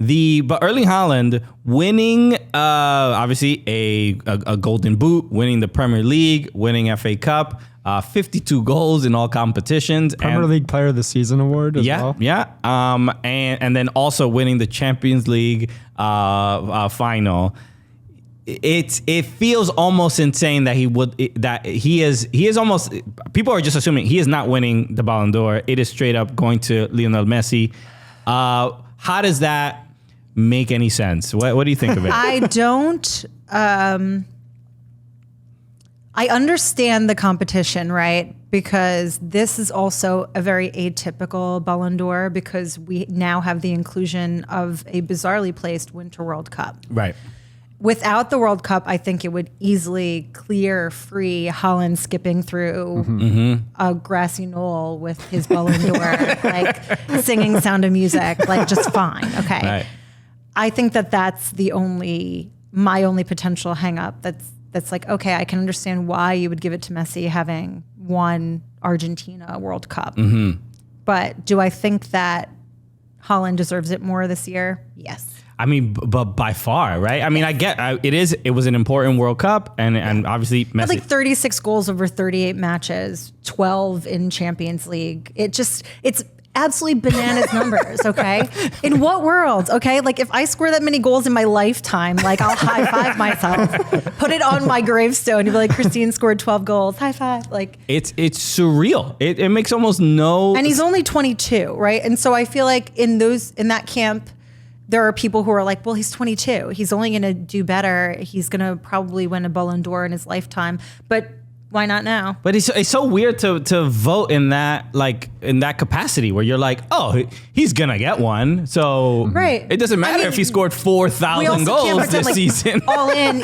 But Erling Haaland winning, obviously a Golden Boot, winning the Premier League, winning FA Cup, 52 goals in all competitions. Premier League Player of the Season award as well. Yeah. And then also winning the Champions League final. It feels almost insane that he is almost, people are just assuming he is not winning the Ballon d'Or. It is straight up going to Lionel Messi. How does that make any sense? What do you think of it? I don't. I understand the competition, right? Because this is also a very atypical Ballon d'Or because we now have the inclusion of a bizarrely placed Winter World Cup. Right. Without the World Cup, I think it would easily clear free Haaland skipping through a grassy knoll with his Ballon d'Or, like singing Sound of Music, like just fine. Okay. Right. I think that's my only potential hang up. That's like, okay, I can understand why you would give it to Messi having won Argentina World Cup. But do I think that Haaland deserves it more this year? Yes. I mean, but by far, right? I mean, it was an important World Cup and obviously Messi. Like 36 goals over 38 matches, 12 in Champions League. It's absolutely bananas numbers, okay? In what world, okay? Like if I score that many goals in my lifetime, like I'll high five myself, put it on my gravestone. You'd be like, Christine scored 12 goals, high five. Like it's surreal. It makes almost no. And he's only 22, right? And so I feel like in that camp, there are people who are like, well, he's 22. He's only going to do better. He's going to probably win a Ballon d'Or in his lifetime. But why not now? But it's so weird to vote in that capacity where you're like, oh, he's gonna get one. So right. It doesn't matter if he scored 4,000 goals this season. All in,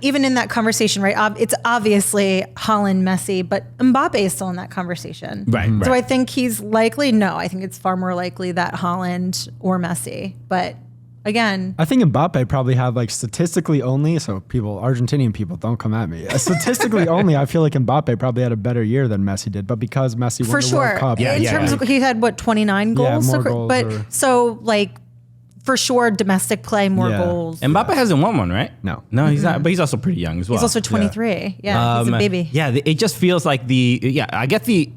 even in that conversation, right? It's obviously Haaland, Messi, but Mbappe is still in that conversation. Right. So I think he's likely. No, I think it's far more likely that Haaland or Messi. But again, I think Mbappe probably have like statistically only, so Argentinian people don't come at me. Statistically only, I feel like Mbappe probably had a better year than Messi did, but because Messi won the World Cup. In terms of, he had 29 goals? Yeah, more goals. So like for sure, domestic play, more goals. Mbappe hasn't won one, right? No, he's not, but he's also pretty young as well. He's also 23. Yeah, he's a baby. Yeah, it just feels like I get the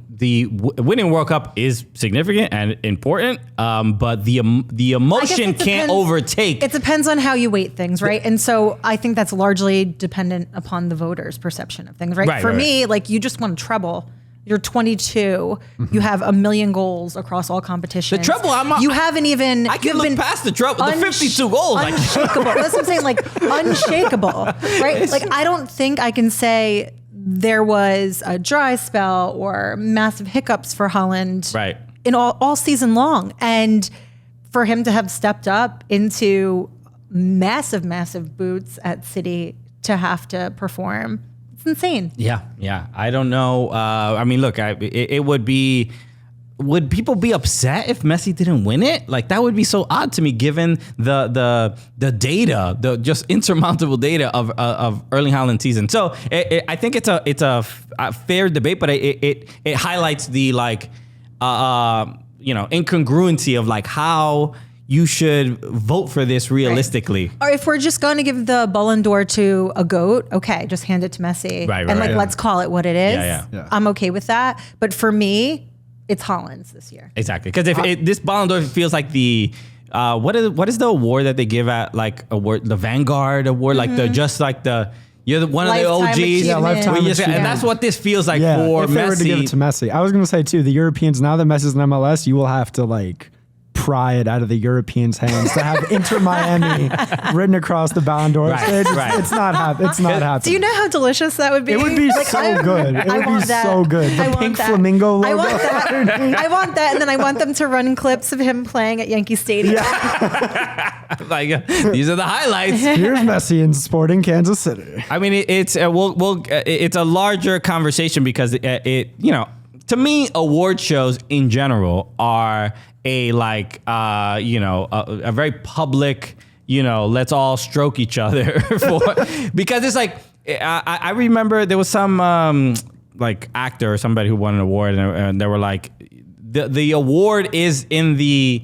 winning World Cup is significant and important, but the emotion can't overtake. It depends on how you weight things, right? And so I think that's largely dependent upon the voters' perception of things, right? For me, like you just won a treble. You're 22. You have 1 million goals across all competitions. The treble, you haven't even. I can look past the treble. The 52 goals, unshakable. That's what I'm saying. Like unshakable, right? Like I don't think I can say there was a dry spell or massive hiccups for Haaland right. in all season long. And for him to have stepped up into massive boots at City to have to perform, it's insane. Yeah. I don't know. I mean, look, it would be... Would people be upset if Messi didn't win it? Like that would be so odd to me, given the data, the just insurmountable data of Erling Haaland's season. So I think it's a fair debate, but it highlights the incongruency of like how you should vote for this realistically. Right. Or if we're just going to give the Ballon d'Or to a GOAT, okay, just hand it to Messi. Right, let's call it what it is. Yeah. I'm okay with that. But for me, it's Haaland's this year. Exactly. Because if this Ballon d'Or feels like the what is the award that they give at like the Vanguard award, like you're one of the OGs. Yeah, lifetime achievement. And that's what this feels like for if Messi. They were to give it to Messi. I was going to say too, the Europeans, now that Messi's in MLS, you will have to like pry it out of the Europeans' hands to have Inter Miami written across the Ballon d'Or stage. It's not happening. Do you know how delicious that would be? It would be so good. It would be so good. The pink flamingo logo. I want that, and then I want them to run clips of him playing at Yankee Stadium. Yeah. These are the highlights. Here's Messi in Sporting Kansas City. I mean, it's a larger conversation because to me, award shows in general are a very public, let's all stroke each other because it's like, I remember there was some actor or somebody who won an award and they were like, the award is in the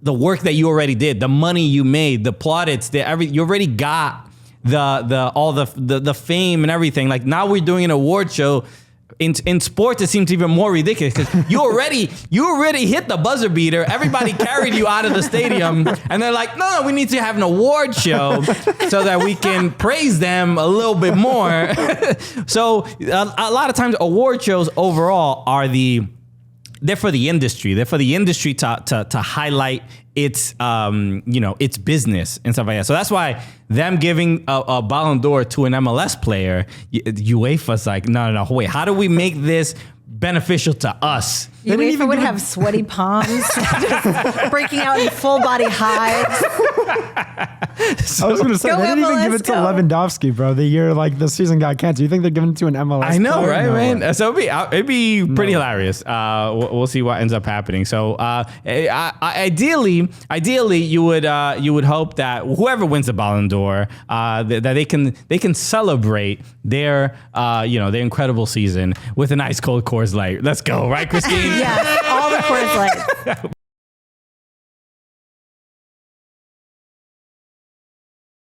the work that you already did, the money you made, the plaudits, you already got all the fame and everything. Like now we're doing an award show. In sports, it seems even more ridiculous because you already hit the buzzer beater. Everybody carried you out of the stadium, and they're like, no, we need to have an award show so that we can praise them a little bit more. So a lot of times, award shows overall they're for the industry. They're for the industry to highlight its its business and stuff like that. So that's why them giving a Ballon d'Or to an MLS player, UEFA's like, no, wait, how do we make this beneficial to us? UEFA would have sweaty palms, just breaking out in full body hives. I was going to say, they didn't even give it to Lewandowski, bro. The year the season got canceled. You think they're giving it to an MLS I know, player? right, man? So it'd be pretty hilarious. We'll see what ends up happening. So ideally, you would hope that whoever wins the Ballon d'Or, that they can celebrate their incredible season with an ice cold Coors Light. Let's go, right, Christine? Yes, all the Coors Light.